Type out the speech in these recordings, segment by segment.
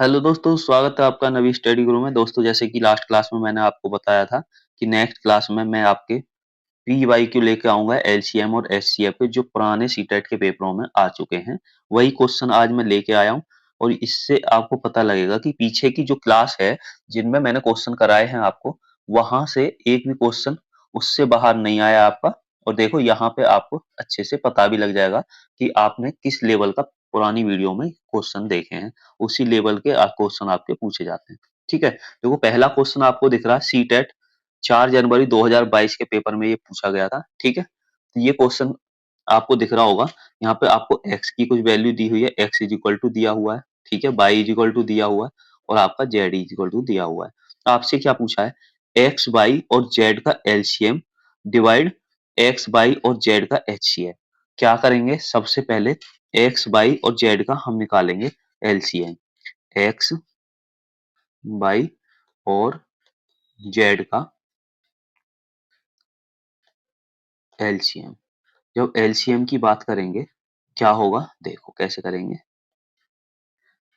Hello दोस्तों, स्वागत है आपका नवी स्टडी गुरु में। दोस्तों, जैसे कि लास्ट क्लास में मैंने आपको बताया था कि नेक्स्ट क्लास में मैं आपके पीवाईक्यू लेके आऊंगा एलसीएम और एचसीएफ के जो पुराने सीटेट के पेपरों में आ चुके हैं। वही क्वेश्चन आज मैं लेके आया हूं और इससे आपको पता लगेगा कि पीछे की जो क्लास है जिनमें मैंने क्वेश्चन कराए हैं आपको, वहां से एक भी क्वेश्चन उससे बाहर नहीं आया आपका। और देखो, यहाँ पे आपको अच्छे से पता भी लग जाएगा कि आपने किस लेवल का पुरानी वीडियो में क्वेश्चन देखे हैं। उसी लेवल के क्वेश्चन आपके पूछे जाते हैं। ठीक है, देखो पहला क्वेश्चन आपको दिख रहा है सीटेट 4 जनवरी 2022 के पेपर में ये पूछा गया था। ठीक है, तो ये क्वेश्चन आपको दिख रहा होगा। यहाँ पे आपको x की कुछ वैल्यू दी हुई है, x इज इक्वल टू दिया हुआ है। ठीक है, y इज इक्वल टू दिया हुआ है और आपका z इज इक्वल टू दिया हुआ है। तो आपसे क्या पूछा है, x y और z का एलसीएम डिवाइड x y और z का एचसीएफ। क्या करेंगे, सबसे पहले x y और z का हम निकालेंगे एलसीएम। x y और z का एलसीएम। जब एलसीएम की बात करेंगे क्या होगा, देखो कैसे करेंगे।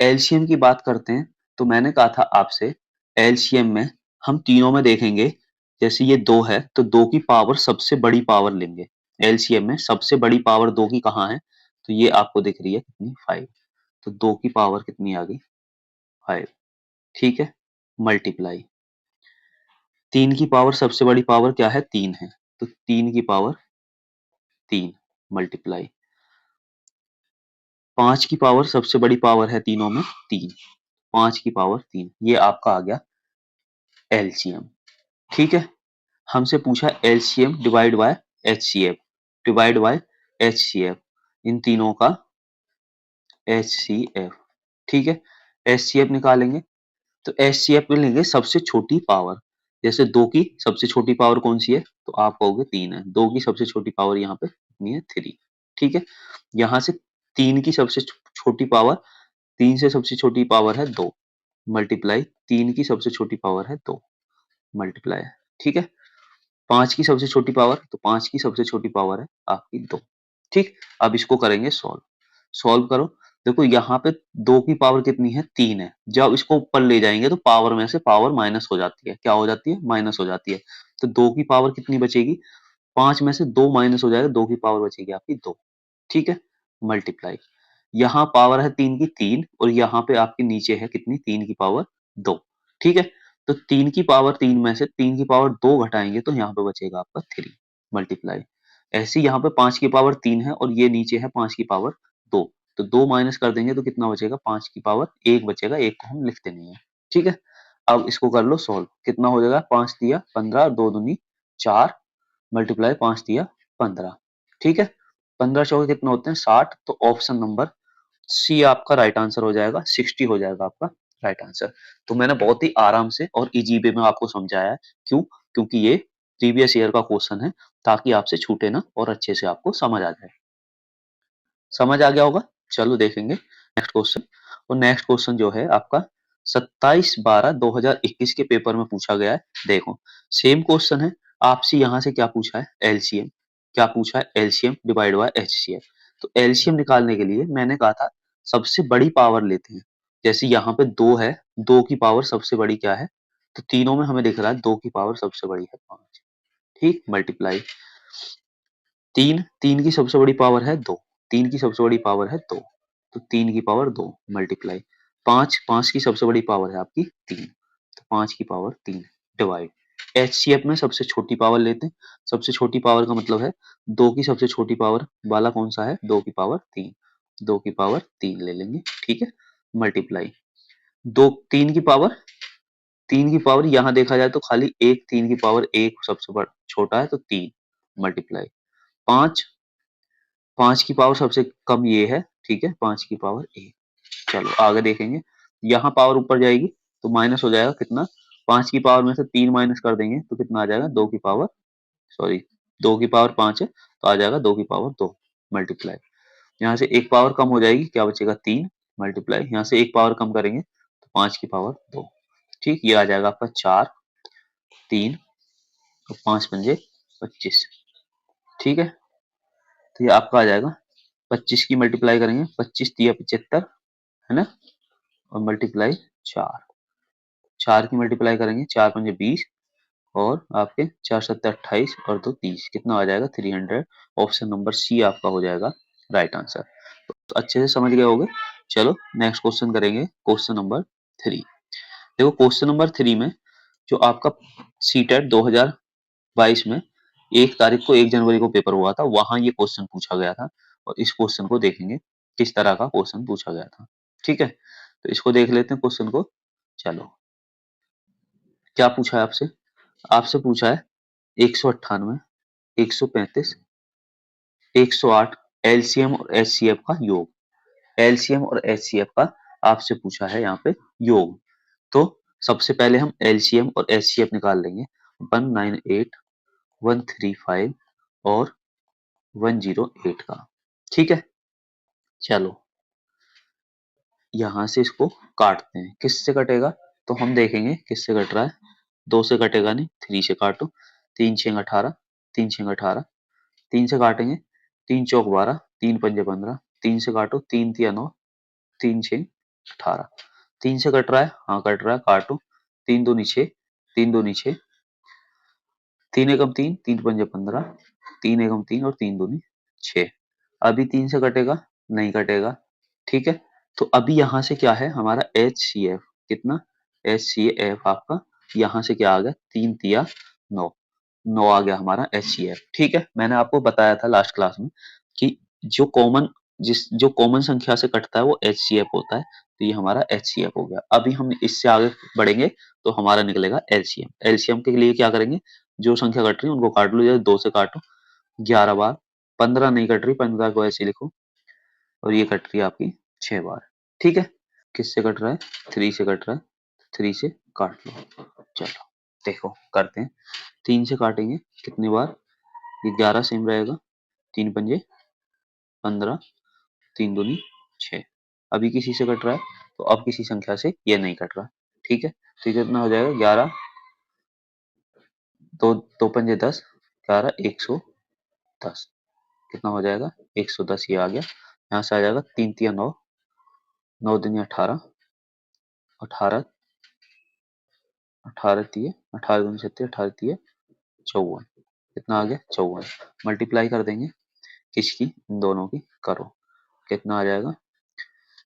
एलसीएम की बात करते हैं तो मैंने कहा था आपसे, एलसीएम में हम तीनों में देखेंगे। जैसे ये दो है तो दो की पावर सबसे बड़ी पावर लेंगे। एलसीएम में सबसे बड़ी पावर दो की कहाँ है, तो ये आपको दिख रही है कितनी, 5। तो दो की पावर कितनी आ गई, 5। ठीक है, मल्टीप्लाई। तीन की पावर सबसे बड़ी पावर क्या है, तीन है, तो तीन की पावर 3, मल्टीप्लाई। पांच की पावर सबसे बड़ी पावर है तीनों में, 3। पांच की पावर 3, ये आपका आ गया एलसीएम। ठीक है, हमसे पूछा LCM divide by HCF, divide by HCF, इन तीनों का एचसीएफ। ठीक है, एचसीएफ निकालेंगे तो एचसीएफ में लेंगे सबसे छोटी पावर। जैसे दो की सबसे छोटी पावर कौन सी है, तो आप कहोगे 3 है। दो की सबसे छोटी पावर यहाँ पे कितनी है, 3। ठीक है, यहाँ से तीन की सबसे छोटी पावर, तीन से सबसे छोटी पावर है 2, मल्टीप्लाई। तीन की सबसे छोटी पावर है 2, मल्टीप्लाई। ठीक है, पांच की सबसे छोटी पावर, तो पांच की सबसे छोटी पावर है आपकी 2। ठीक, अब इसको करेंगे सॉल्व। सॉल्व करो, देखो यहाँ पे दो की पावर कितनी है, 3 है। जब इसको ऊपर ले जाएंगे तो पावर में से पावर माइनस हो जाती है। क्या हो जाती है, माइनस हो जाती है। तो दो की पावर कितनी बचेगी, पांच में से दो माइनस हो जाएगा, दो की पावर बचेगी आपकी 2। ठीक है, मल्टीप्लाई। यहाँ पावर है तीन की 3 और यहाँ पे आपके नीचे है कितनी, तीन की पावर 2। ठीक है, तो तीन की पावर 3 में से तीन की पावर 2 घटाएंगे तो यहाँ पे बचेगा आपका 3, मल्टीप्लाई। ऐसे यहाँ पे पांच की पावर 3 है और ये नीचे है पांच की पावर 2, तो 2 माइनस कर देंगे तो कितना बचेगा, पांच की पावर 1 बचेगा। एक को हम लिखते नहीं है। ठीक है, अब इसको कर लो सॉल्व। कितना हो जाएगा, 5 दिया 15, 2 दूनी 4, मल्टीप्लाई 5 दिया 15। ठीक है, 15 चौके कितने होते हैं, 60। तो ऑप्शन नंबर सी आपका राइट आंसर हो जाएगा, 60 हो जाएगा आपका राइट आंसर। तो मैंने बहुत ही आराम से और इजी वे में आपको समझाया है। क्यों, क्योंकि ये प्रीवियस ईयर का क्वेश्चन है, ताकि आपसे छूटे ना और अच्छे से आपको समझ आ जाए। समझ आ गया होगा, चलो देखेंगे नेक्स्ट क्वेश्चन। और नेक्स्ट क्वेश्चन जो है आपका 27/12/2021 के पेपर में पूछा गया है। देखो सेम क्वेश्चन है, आपसे यहाँ से क्या पूछा है, एलसीएम। क्या पूछा है, एलसीएम डिवाइड बाय एचसीएफ। तो एलसीएम निकालने के लिए मैंने कहा था सबसे बड़ी पावर लेते हैं। जैसे यहाँ पे दो है, दो की पावर सबसे बड़ी क्या है, तो तीनों में हमें दिख रहा है दो की पावर सबसे बड़ी है 5। ठीक, मल्टीप्लाई। तीन, तीन की सबसे बड़ी पावर है 2, तीन की सबसे बड़ी पावर है 2, तो तीन की पावर 2, मल्टीप्लाई। पांच, पांच की सबसे बड़ी पावर है आपकी 3, तो पांच की पावर 3, डिवाइड। एचसीएफ में सबसे छोटी पावर लेते हैं। सबसे छोटी पावर का मतलब है दो की सबसे छोटी पावर वाला कौन सा है, दो की पावर 3, दो की पावर 3 ले लेंगे। ठीक है, मल्टीप्लाई। दो, तीन की पावर यहाँ देखा जाए तो खाली एक, तीन की पावर एक सबसे बड़ा छोटा है तो 3, मल्टीप्लाई। पांच, पांच की पावर सबसे कम ये है। ठीक है, पांच की पावर एक। चलो आगे देखेंगे, यहाँ पावर ऊपर जाएगी तो माइनस हो जाएगा कितना, पांच की पावर में से तीन माइनस कर देंगे तो कितना आ जाएगा, दो की पावर, सॉरी, दो की पावर 5 है तो आ जाएगा दो की पावर 2, मल्टीप्लाई। यहाँ से एक पावर कम हो जाएगी, क्या बचेगा 3, मल्टीप्लाई। यहाँ से एक पावर कम करेंगे तो पांच की पावर 2। ठीक, ये आ जाएगा आपका 4, 3 और 5 पंजे 25। ठीक है, तो ये आपका आ जाएगा 25 की मल्टीप्लाई करेंगे, 25 तिया 75, है ना, और मल्टीप्लाई 4, 4 की मल्टीप्लाई करेंगे, 4 पंजे 20 और आपके 4 सत्ते 28 और 2 30, कितना आ जाएगा 300। ऑप्शन नंबर सी आपका हो जाएगा राइट आंसर। तो अच्छे से समझ गए होगे। चलो नेक्स्ट क्वेश्चन करेंगे, क्वेश्चन नंबर 3। देखो क्वेश्चन नंबर 3 में जो आपका सीटेट 2022 में 1 तारीख को 1 जनवरी को पेपर हुआ था, वहां ये क्वेश्चन पूछा गया था और इस क्वेश्चन को देखेंगे किस तरह का क्वेश्चन पूछा गया था। ठीक है, तो इसको देख लेते हैं क्वेश्चन को। चलो क्या पूछा है आपसे, आपसे पूछा है 198, 135, 108 एलसीएम और एचसीएफ का योग। एलसीएम और एचसीएफ का आपसे पूछा है यहाँ पे योग। तो सबसे पहले हम एलसीएम और एचसीएफ निकाल लेंगे। 198, 135 और 108 का। ठीक है, चलो यहां से इसको काटते हैं, किससे कटेगा तो हम देखेंगे किससे कट रहा है। 2 से कटेगा नहीं, 3 से काटो, 3 छः 18, 3 छः 18, 3 से काटेंगे, 3 चौक 12, 3 पंजे 15, 3 से काटो, 3 तिया 9, 3 छः 18, 3 से कट रहा है, हाँ कट रहा है, काटो, 3 दूनी 6, 3 दूनी 6, 3 एकम 3, 3 पंजे 15, 3 एकम 3 और 3 दूनी 6। अभी 3 से कटेगा नहीं कटेगा। ठीक है, तो अभी यहाँ से क्या है हमारा एच सी एफ, कितना एच सी एफ आपका, यहाँ से क्या आ गया 3 तिया 9, 9 आ गया हमारा एच सी एफ। ठीक है, मैंने आपको बताया था लास्ट क्लास में कि जो कॉमन संख्या से कटता है वो एच सी एफ होता है, तो ये हमारा एच सी एफ हो गया। अभी हम इससे आगे बढ़ेंगे तो हमारा निकलेगा एलसीएम। एलसीएम के लिए क्या करेंगे, जो संख्या कट रही है उनको काट लो, जैसे 2 से काटो 11 बार, 15 नहीं कट रही, 15 को ऐसे लिखो, और ये कट रही है आपकी 6 बार। ठीक है, किससे कट रहा है 3 से कट रहा है, 3 से काट लो। चलो देखो करते हैं, 3 से काटेंगे कितनी बार, ये 11 सेम रहेगा, 3 पंजे 15, 3 दूनी 6। अभी किसी से कट रहा है तो अब किसी संख्या से ये नहीं कट रहा। ठीक है, तो ये कितना हो जाएगा 11, 2 2 पंजे 10, 11 110, कितना हो जाएगा 110, ये आ गया। यहाँ से आ जाएगा 3 तिया 9, 9 दूनी 18, 18, 18 तिये 18 दूनी 36, 18 तिये 54, कितना आ गया 54। मल्टीप्लाई कर देंगे किसकी, इन दोनों की करो, कितना आ जाएगा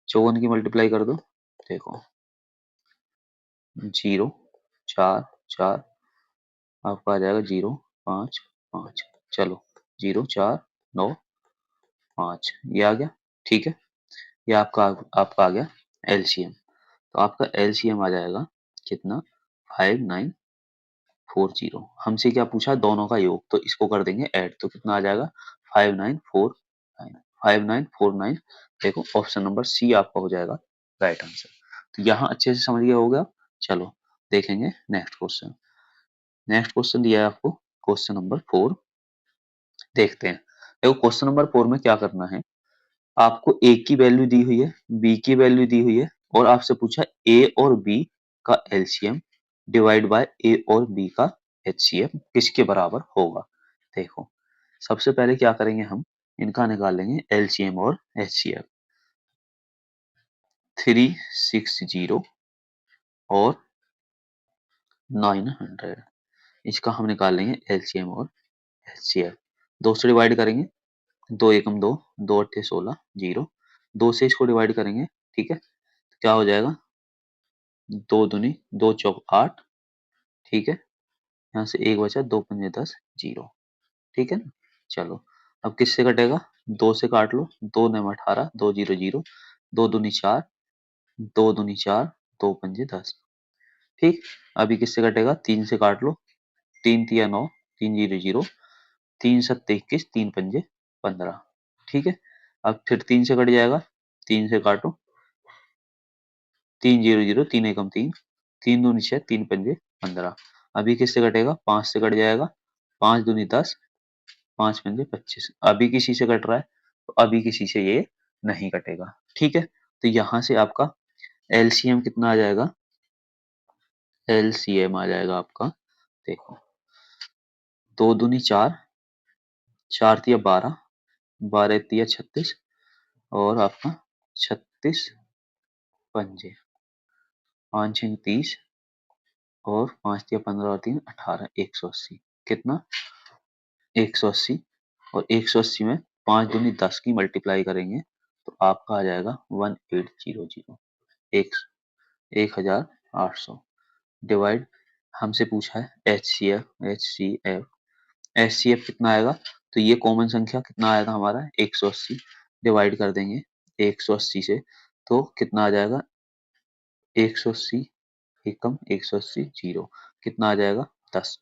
54 की मल्टीप्लाई कर दो, देखो 0 4 4 आपका आ जाएगा 0 5 5। चलो 0 4 9 5 ये आ गया। ठीक है, ये आपका आपका आ गया एलसीएम। तो आपका एलसीएम आ जाएगा कितना 5940। हमसे क्या पूछा, दोनों का योग, तो इसको कर देंगे ऐड, तो कितना आ जाएगा 5949, 5949। देखो ऑप्शन नंबर सी आपका हो जाएगा राइट आंसर। तो यहाँ अच्छे से समझ गया होगा। चलो देखेंगे नेक्स्ट क्वेश्चन। नेक्स्ट क्वेश्चन दिया है आपको क्वेश्चन नंबर 4, देखते हैं। देखो क्वेश्चन नंबर 4 में क्या करना है, आपको ए की वैल्यू दी हुई है, बी की वैल्यू दी हुई है, और आपसे पूछा ए और बी का एलसीएम डिवाइड बाय ए और बी का एचसीएफ किसके बराबर होगा। देखो सबसे पहले क्या करेंगे, हम इनका निकाल लेंगे एलसीएम और एचसीएफ। 360 और 900, इसका हम निकाल लेंगे एलसीएम और एचसीएफ। 2 से डिवाइड करेंगे, 2 एकम 2, 2 अट्ठे 16, 0, 2 से इसको डिवाइड करेंगे। ठीक है, तो क्या हो जाएगा 2 दूनी 2 चौक 8। ठीक है, यहाँ से एक बचा, 2 पंजे 10, 0। ठीक है ना, चलो अब किससे कटेगा, 2 से काट लो, 2 नम 18, 2 0 0, 2 दूनी 4, 2 दूनी 4, 2 पंजे 10। ठीक, अभी किससे कटेगा, 3 से काट लो, 3 तिया 9, 3 0 0, 3 सत्ते 21, 3 पंजे 15। ठीक है, अब फिर 3 से कट जाएगा, 3 से काटो, 3 0 0, 3 एकम 3, 3 दूनी 6, 3 पंजे 15। अभी किससे कटेगा, 5 से कट जाएगा, 5 दूनी 10, 5 पंजे 25। अभी किसी से कट रहा है तो अभी किसी से ये नहीं कटेगा। ठीक है, तो यहाँ से आपका एलसीएम कितना आ जाएगा, एलसीएम आ जाएगा आपका, देखो 2 दूनी 4, 4 तिया 12, 12 तिया 36, और आपका 36 पंजे 5 6 30 और 5 दिया 15 और 3 18 180 कितना 180 और 180 में 5 दूनी 10 की मल्टीप्लाई करेंगे तो आपका आ जाएगा 1800 एक 1800 डिवाइड हमसे पूछा है एचसीएफ कितना आएगा तो ये कॉमन संख्या कितना आया था हमारा 180 डिवाइड कर देंगे 180 से तो कितना आ जाएगा 180 एकम 180 जीरो कितना आ जाएगा 10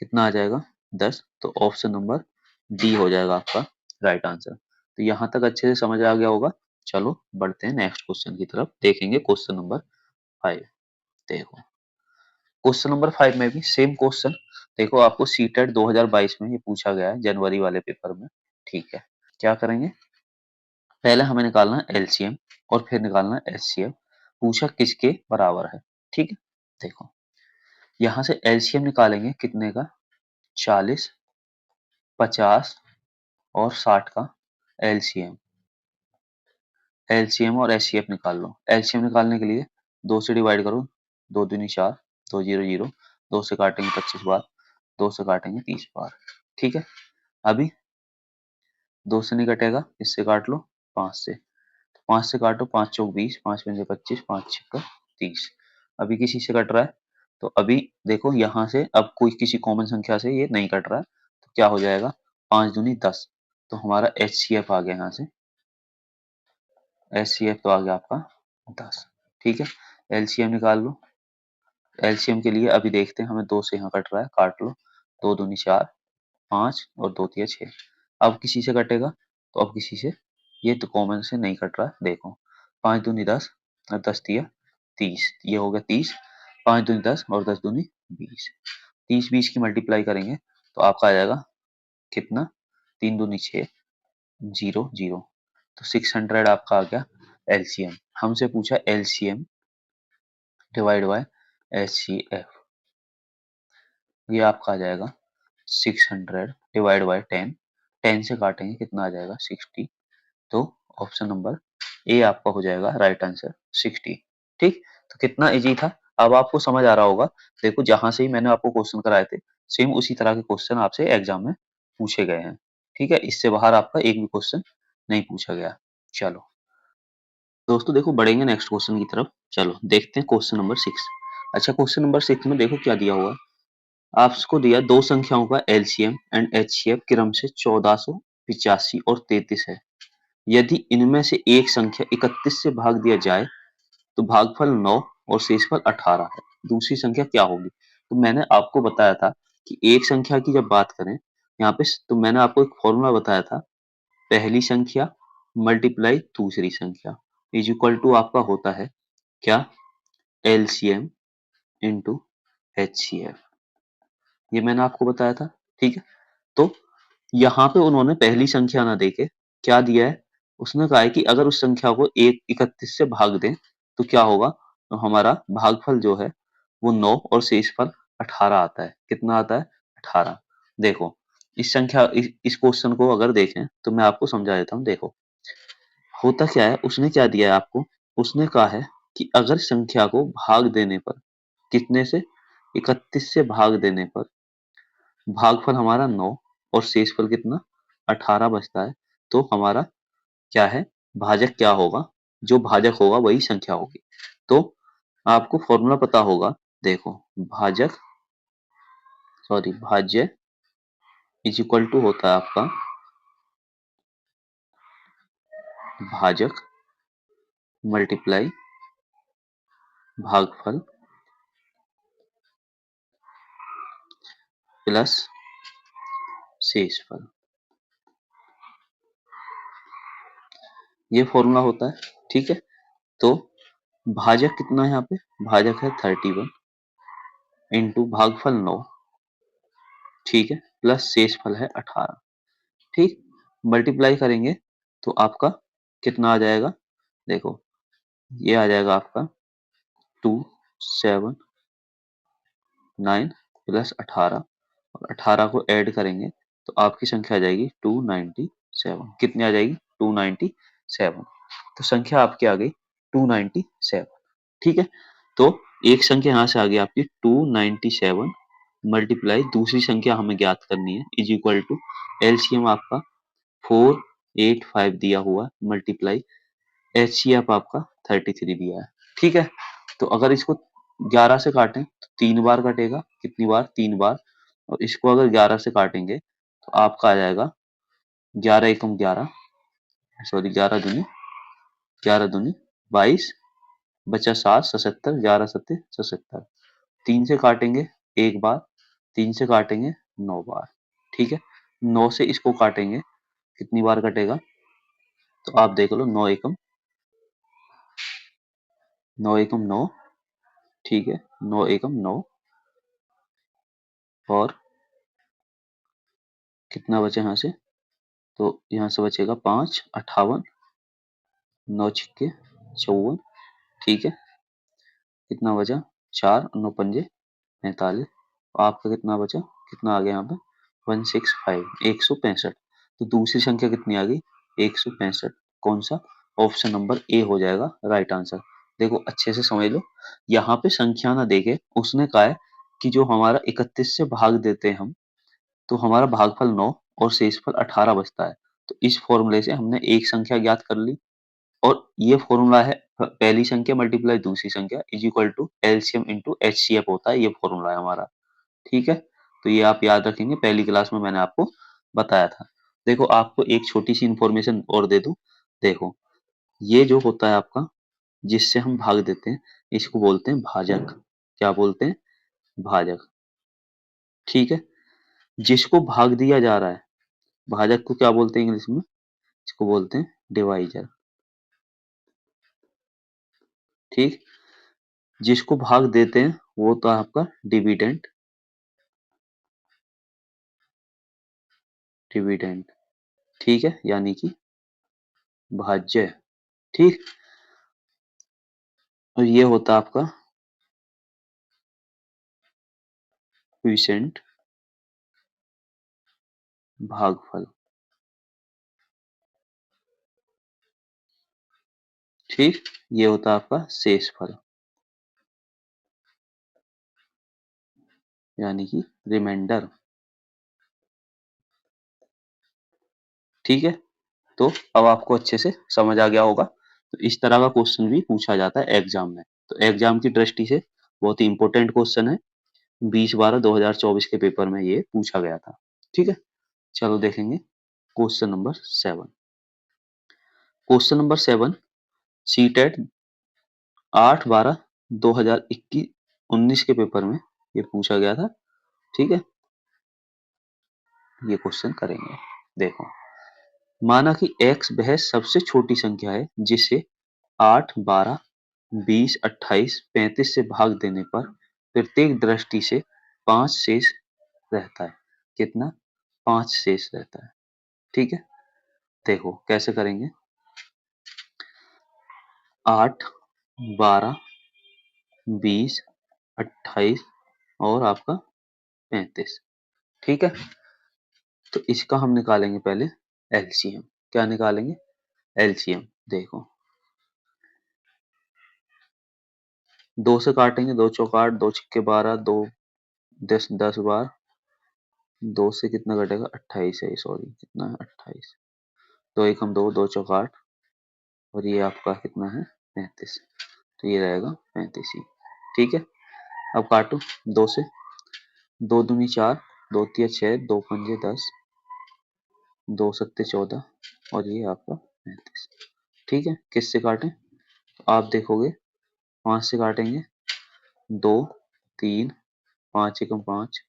कितना आ जाएगा 10 तो ऑप्शन नंबर डी हो जाएगा आपका राइट आंसर। तो यहाँ तक अच्छे से समझ आ गया होगा। चलो बढ़ते हैं नेक्स्ट क्वेश्चन की तरफ देखेंगे क्वेश्चन नंबर 5। देखो क्वेश्चन नंबर 5 में भी सेम क्वेश्चन देखो आपको सीटेट 2022 में ये पूछा गया है जनवरी वाले पेपर में। ठीक है क्या करेंगे पहले हमें निकालना है एलसीएम और फिर निकालना है एचसीएफ पूछा किसके बराबर है। ठीक है देखो यहाँ से एलसीएम निकालेंगे कितने का 40 50 और 60 का एलसीएम एलसीएम और एचसीएफ निकाल लो। एलसीएम निकालने के लिए 2 से डिवाइड करो 2 दूनी 4 2 0 0 2 से काटेंगे 25 बार 2 से काटेंगे 30 बार। ठीक है अभी 2 से नहीं कटेगा इससे काट लो 5 से 5 से काटो 5 चौक 20 5 पंजे 25 5 छक्का 30 अभी किसी से कट रहा है तो अभी देखो यहाँ से अब कोई किसी कॉमन संख्या से ये नहीं कट रहा है तो क्या हो जाएगा 5 दूनी 10 तो हमारा एचसीएफ आ गया यहाँ से एचसीएफ तो आ गया आपका 10। ठीक है एलसीएम निकाल लो। एलसीएम के लिए अभी देखते हैं हमें 2 से यहाँ कट रहा है काट लो 2 दूनी 4 5 और 2 तिया 6 अब किसी से कटेगा तो अब किसी से ये तो कॉमन से नहीं कट रहा है देखो 5 दूनी 10 और 10 तिया 30 ये हो गया 30 5 दूनी 10 और 10 दूनी 20 30 20 की मल्टीप्लाई करेंगे तो आपका आ जाएगा कितना 3 दूनी 6 0 0 तो 600 आपका आ गया एलसीएम। हमसे पूछा एलसीएम डिवाइड बाय एचसीएफ ये आपका आ जाएगा 600 डिवाइड बाय 10 10 से काटेंगे कितना आ जाएगा 60 तो ऑप्शन नंबर ए आपका हो जाएगा राइट आंसर 60। ठीक तो कितना इजी था अब आपको समझ आ रहा होगा। देखो जहां से ही मैंने आपको क्वेश्चन कराए थे सेम उसी तरह के क्वेश्चन आपसे एग्जाम में पूछे गए हैं। ठीक है इससे बाहर आपका एक भी क्वेश्चन नहीं पूछा गया। चलो दोस्तों देखो बढ़ेंगे नेक्स्ट क्वेश्चन की तरफ। चलो देखते हैं क्वेश्चन नंबर 6। अच्छा क्वेश्चन नंबर 6 में देखो क्या दिया हुआ है आपको दिया दो संख्याओं का एलसीएम एंड एचसीएफ क्रम से 1485 और 33 है। यदि इनमें से एक संख्या 31 से भाग दिया जाए तो भागफल 9 और शेषफल 18 है। दूसरी संख्या क्या होगी तो मैंने आपको बताया था कि एक संख्या की जब बात करें यहाँ पे तो मैंने आपको एक फॉर्मूला बताया था पहली संख्या मल्टीप्लाई दूसरी संख्या इज इक्वल टू आपका होता है क्या एलसीएम इंटू एचसीएफ ये मैंने आपको बताया था। ठीक है तो यहाँ पे उन्होंने पहली संख्या ना देके क्या दिया है उसने कहा है कि अगर उस संख्या को एक 31 से भाग दें तो क्या होगा तो हमारा भागफल जो है वो 9 और शेषफल 18 आता है। कितना आता है 18। देखो इस क्वेश्चन को अगर देखें तो मैं आपको समझा देता हूँ। देखो होता क्या है उसने क्या दिया है आपको उसने कहा है कि अगर संख्या को भाग देने पर कितने से 31 से भाग देने पर भागफल हमारा 9 और शेषफल कितना 18 बचता है तो हमारा क्या है भाजक क्या होगा जो भाजक होगा वही संख्या होगी। तो आपको फॉर्मूला पता होगा। देखो भाजक सॉरी भाज्य इज इक्वल टू होता है आपका भाजक मल्टीप्लाई भागफल प्लस शेषफल ये फॉर्मूला होता है। ठीक है तो भाजक कितना है यहाँ पे भाजक है 31 इंटू भागफल 9 ठीक है प्लस शेषफल है 18। ठीक मल्टीप्लाई करेंगे तो आपका कितना आ जाएगा देखो ये आ जाएगा आपका 279 प्लस 18 और 18 को ऐड करेंगे तो आपकी संख्या आ जाएगी 297 कितनी आ जाएगी 297 तो संख्या आपकी आ गई 297। ठीक है तो एक संख्या यहाँ से आ गई आपकी 297 मल्टीप्लाई दूसरी संख्या हमें ज्ञात करनी है इज इक्वल टू एलसीएम आपका 485 दिया हुआ मल्टीप्लाई एचसीएफ आपका 33 दिया है। ठीक है, तो अगर इसको 11 से काटें तो 3 बार कटेगा, कितनी बार? 3 बार। और इसको अगर 11 से काटेंगे तो आपका आ जाएगा 11 एकम 11, सॉरी 11 दूनी 22, बचा 7, 77, 11 सत्ते 77। 3 से काटेंगे 1 बार, 3 से काटेंगे 9 बार। ठीक है, 9 से इसको काटेंगे कितनी बार कटेगा? तो आप देख लो, 9 एकम 9, ठीक है, 9 एकम 9 और कितना बचा यहाँ से? तो यहाँ से बचेगा 5, 58, 9 छिक्के 54, ठीक है, कितना बचा? 4, 9 पंजे 45। आपका कितना बचा? कितना आ गया यहाँ पे? 165, 165। तो दूसरी संख्या कितनी आ गई? 165। कौन सा? ऑप्शन नंबर ए हो जाएगा राइट आंसर। देखो अच्छे से समझ लो, यहाँ पे संख्या ना देके उसने कहा है कि जो हमारा 31 से भाग देते हैं हम, तो हमारा भागफल 9 और शेषफल 18 बचता है। तो इस फॉर्मूले से हमने एक संख्या ज्ञात कर ली, और ये फॉर्मूला है पहली संख्या मल्टीप्लाई दूसरी संख्या is equal to LCM into HCF होता है, ये फॉर्मूला है हमारा। ठीक है, तो ये आप याद रखेंगे, पहली क्लास में मैंने आपको बताया था। देखो आपको एक छोटी सी इंफॉर्मेशन और दे दूं। देखो ये जो होता है आपका, जिससे हम भाग देते हैं, इसको बोलते हैं भाजक। क्या बोलते हैं? भाजक। ठीक है, जिसको भाग दिया जा रहा है, भाजक को क्या बोलते हैं इंग्लिश में? इसको बोलते हैं डिवाइजर। ठीक, जिसको भाग देते हैं वो तो आपका डिविडेंड। डिविडेंड, ठीक है, यानी कि भाज्य। ठीक, और ये होता है आपका क्विसेंट भागफल। ठीक, ये होता है आपका शेषफल, यानी कि रिमाइंडर। ठीक है, तो अब आपको अच्छे से समझ आ गया होगा। तो इस तरह का क्वेश्चन भी पूछा जाता है एग्जाम में। तो एग्जाम की दृष्टि से बहुत ही इंपॉर्टेंट क्वेश्चन है, 20/12/2024 के पेपर में ये पूछा गया था। ठीक है, चलो देखेंगे question number 7। Question number 7 CTET 8/12/2021-19 के पेपर में ये पूछा गया था। ठीक है, ये क्वेश्चन करेंगे। देखो, माना कि x वह सबसे छोटी संख्या है जिसे 8, 12, 20, 28, 35 से भाग देने पर प्रत्येक दृष्टि से 5 शेष रहता है। कितना? 5 शेष रहता है। ठीक है, देखो कैसे करेंगे। 8, 12, 20, 28 और आपका 35। ठीक है, तो इसका हम निकालेंगे पहले एलसीएम। क्या निकालेंगे? एलसीएम। देखो 2 से काटेंगे, 2 चौक 8, 2 छिक्के 12, 2 10 10 बार। 2 से कितना कटेगा? 28 है, सॉरी कितना है? 28। 2 एकम 2, 2 चौक 8 और ये आपका कितना है? 35। तो ये रहेगा 35 ही। ठीक है, अब काटो 2 से। 2 दूनी 4, 2 तिया 6, 2 पंजे 10, 2 सत्ते 14 और ये आपका 35। ठीक है, किससे काटें? तो आप देखोगे 5 से काटेंगे, 2, 3, 5 एकम 5,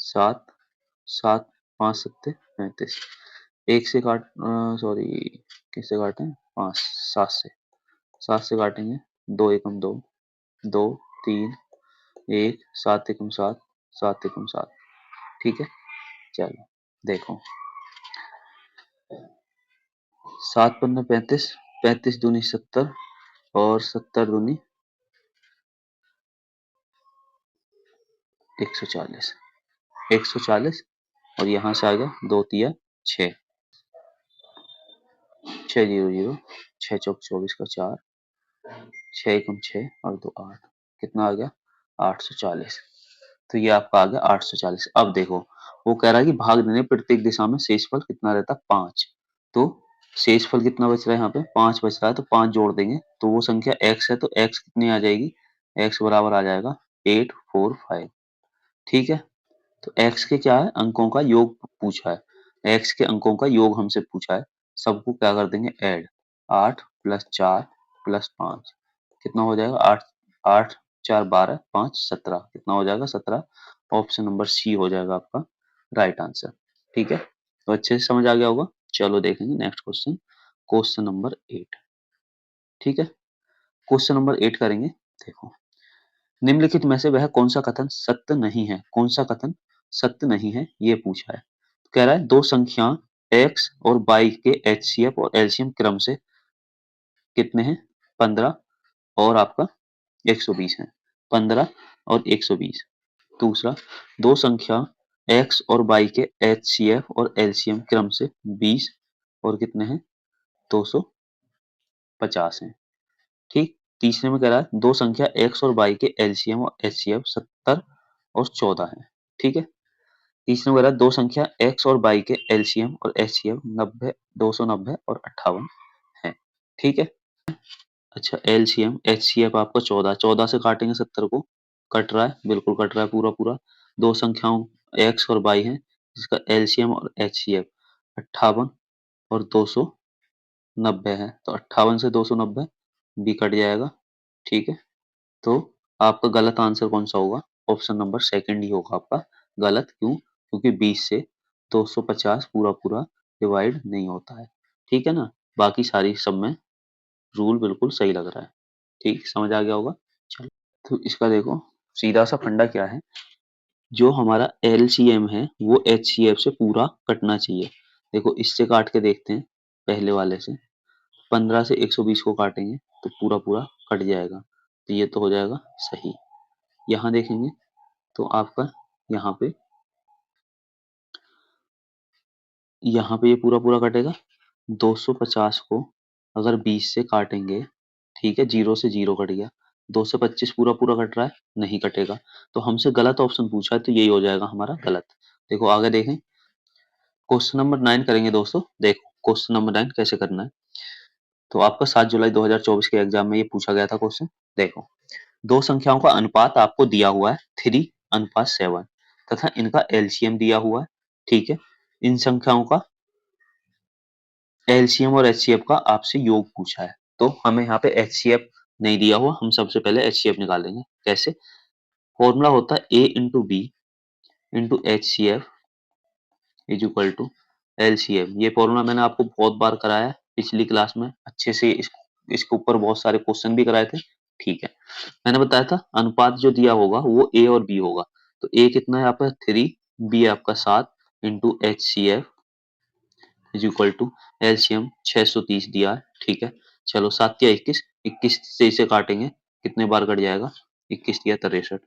7, 7, 5 सत्ते 35। एक से काट, सॉरी किससे काटें? 5, 7 से। 7 से काटेंगे, 2 एकम 2, 2, 3, 1, 7 एकम 7, 7 एकम 7। ठीक है, चलो देखो 7 पंद्रह 35, 35 दूनी 70 और 70 दूनी 140। 140 और यहाँ से आ गया 2 तिया 6, 6 0 0, 6 चौक 24 का 4, 6 एकम 6 और 2 8, कितना आ गया 840। तो ये आपका आ गया 840। अब देखो वो कह रहा है कि भाग देने प्रत्येक दिशा में शेषफल कितना रहता है 5। तो शेषफल कितना बच रहा है यहाँ पे 5 बच रहा है, तो 5 जोड़ देंगे तो वो संख्या x है, तो x कितनी आ जाएगी, x बराबर आ जाएगा 845। ठीक है, तो x के क्या है अंकों का योग पूछा है, x के अंकों का योग हमसे पूछा है, सबको क्या कर देंगे ऐड, 8 प्लस 4 प्लस 5 कितना हो जाएगा 8, 8 4 12 5 17 कितना हो जाएगा 17। ऑप्शन नंबर सी हो जाएगा आपका राइट आंसर। ठीक है, तो अच्छे से समझ आ गया होगा। चलो देखेंगे नेक्स्ट क्वेश्चन, क्वेश्चन नंबर 8। ठीक है, क्वेश्चन नंबर 8 करेंगे। देखो निम्नलिखित में से वह कौन सा कथन सत्य नहीं है, कौन सा कथन सत्य नहीं है ये पूछा है। कह रहा है दो संख्या x और y के HCF और LCM क्रम से कितने हैं 15 और आपका 120 है, 15 और 120। दूसरा, दो संख्या x और y के HCF और LCM क्रम से 20 और कितने हैं 250 हैं। ठीक, तीसरे में कह रहा है दो संख्या x और y के LCM और HCF 70 और 14 है। ठीक है, तीसरे में कह रहा है दो संख्या x और y के LCM और HCF 90 290 और 58 है। ठीक है, अच्छा LCM HCF आपका 14, 14 से काटेंगे 70 को, कट रहा है, बिल्कुल कट रहा है पूरा पूरा। दो संख्याओं x और y है जिसका LCM और HCF 58 और 290 है, तो 58 से 290 भी कट जाएगा। ठीक है, तो आपका गलत आंसर कौन सा होगा, ऑप्शन नंबर सेकंड ही होगा आपका गलत। क्यों, क्योंकि 20 से 250 पूरा पूरा डिवाइड नहीं होता है। ठीक है ना, बाकी सारी सब में रूल बिल्कुल सही लग रहा है। ठीक, समझ आ गया होगा। चलो, तो इसका देखो सीधा सा फंडा क्या है, जो हमारा LCM है वो HCF से पूरा कटना चाहिए। देखो इससे काट के देखते हैं, पहले वाले से 15 से 120 को काटेंगे तो पूरा पूरा कट जाएगा, तो ये तो हो जाएगा सही। यहाँ देखेंगे तो आपका यहाँ पे ये पूरा पूरा कटेगा। 250 को अगर 20 से काटेंगे, ठीक है, 0 से 0 कट गया, 225 पूरा पूरा कट रहा है, नहीं कटेगा, तो हमसे गलत ऑप्शन पूछा है, तो यही हो जाएगा हमारा गलत। देखो आगे देखें, क्वेश्चन नंबर 9 करेंगे दोस्तों। देखो क्वेश्चन नंबर 9 कैसे करना है, तो आपका 7 जुलाई 2024 के एग्जाम में ये पूछा गया था क्वेश्चन। देखो दो संख्याओं का अनुपात आपको दिया हुआ है 3:7 तथा इनका LCM दिया हुआ है। ठीक है, इन संख्याओं का LCM और HCF का आपसे योग पूछा है, तो हमें यहाँ पे HCF नहीं दिया हुआ, हम सबसे पहले HCF निकालेंगे। कैसे, फॉर्मूला होता है A into B into HCF is equal to LCM। ये फॉर्मूला मैंने आपको बहुत बार कराया है पिछली क्लास में, अच्छे से इसके ऊपर बहुत सारे क्वेश्चन भी कराए थे। ठीक है, मैंने बताया था अनुपात जो दिया होगा वो A और B होगा, तो A कितना है आपका 3, B है आपका 7 into HCF is equal to LCM 630 दिया है। ठीक है, चलो 7 या 21, 21 से इसे काटेंगे कितने बार कट जाएगा, 21 या 63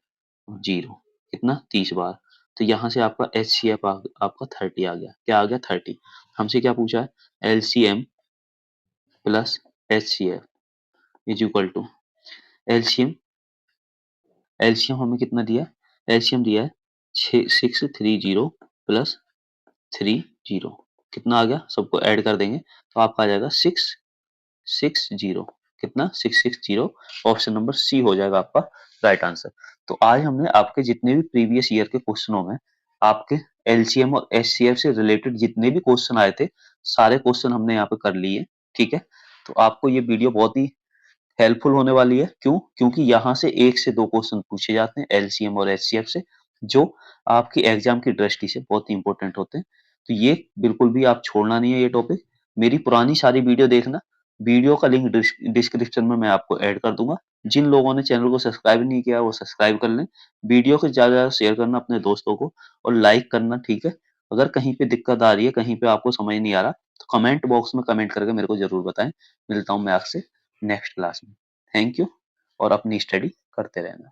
जीरो, कितना 30 बार। तो यहाँ से आपका HCF आपका 30 आ गया। क्या आ गया 30। हमसे क्या पूछा है LCM plus HCF is equal to LCM, LCM हमें कितना दिया, LCM दिया है 630 प्लस 30, कितना आ गया, सबको ऐड कर देंगे तो आपका आ जाएगा 660, कितना 660। ऑप्शन नंबर सी हो जाएगा आपका राइट आंसर। तो आज हमने आपके जितने भी प्रीवियस ईयर के क्वेश्चनों में आपके LCM और HCF से रिलेटेड जितने भी क्वेश्चन आए थे, सारे क्वेश्चन हमने यहाँ पे कर लिए। ठीक है, तो आपको ये वीडियो बहुत ही हेल्पफुल होने वाली है। क्यों, क्योंकि यहाँ से 1 से 2 क्वेश्चन पूछे जाते हैं LCM और HCF से, जो आपकी एग्जाम की दृष्टि से बहुत ही इंपॉर्टेंट होते हैं। तो ये बिल्कुल भी आप छोड़ना नहीं है ये टॉपिक। मेरी पुरानी सारी वीडियो देखना, वीडियो का लिंक डिस्क्रिप्शन में मैं आपको ऐड कर दूंगा। जिन लोगों ने चैनल को सब्सक्राइब नहीं किया वो सब्सक्राइब कर लें, वीडियो को ज्यादा ज्यादा शेयर करना अपने दोस्तों को और लाइक करना। ठीक है, अगर कहीं पे दिक्कत आ रही है, कहीं पे आपको समझ नहीं आ रहा, तो कमेंट बॉक्स में कमेंट करके मेरे को जरूर बताएं। मिलता हूं मैं आपसे नेक्स्ट क्लास में। थैंक यू, और अपनी स्टडी करते रहना।